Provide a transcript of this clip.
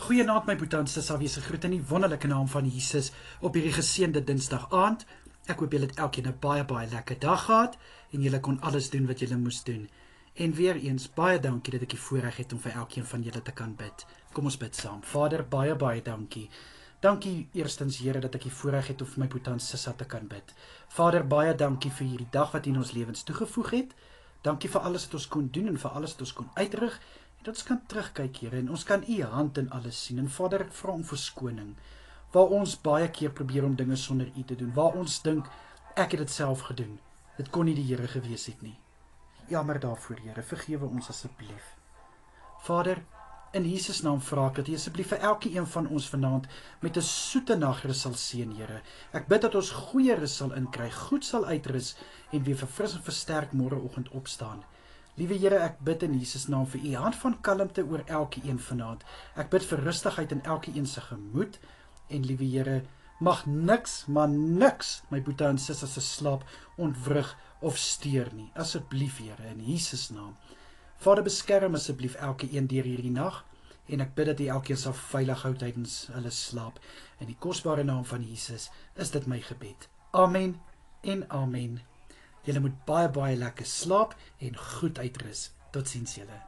Goeienaand my boetie en sussie, wees gegroet in die wonderlike naam van Jesus op hierdie geseënde Dinsdag aand. Ek hoop julle het elkeen 'n baie lekker dag gehad en julle kon alles doen wat julle moes doen. En weer eens baie dankie dat ek die voorreg het om vir elkeen van julle te kan bid. Kom ons bid saam. Vader, baie dankie. Dankie eerstens Here dat ek die voorreg het om vir my boetie en sussie te kan bid. Vader, baie dankie vir hierdie dag wat U in ons lewens toegevoeg het. Dankie vir alles wat ons kon doen en vir alles wat ons kon uitrig. En dat ons kan terugkyk, Here, en ons kan U hand in alles sien. En Vader, ek vra om verskoning, waar ons baie keer probeer om dinge sonder U te doen, waar ons dink, ek het dit self gedoen. Dit kon nie die Here gewees het nie. Jammer daarvoor, Here, vergewe ons asseblief. Vader, in Jesus naam vra ek dat U asseblief vir elke een van ons vanaand met 'n soete nagrus sal seën, Here. Ek bid dat ons goeie rus sal inkry, goed sal uitrus en weer verfris en versterk môreoggend opstaan. Liewe Here, ek bid in Jesus naam vir U hand van kalmte oor elke een vanaand. Ek bid vir rustigheid in elke een se gemoed en liewe Here, mag niks, maar niks my boetie en sussie se slaap ontwrig of steur nie. Asseblief Here, in Jesus naam. Vader, beskerm asseblief elke een deur hierdie nag en ek bid dat U elkeen sal veilig hou tydens hulle slaap. In die kosbare naam van Jesus is dit my gebed. Amen en amen. Julle moet baie lekker slaap en goed uitrus. Totsiens julle.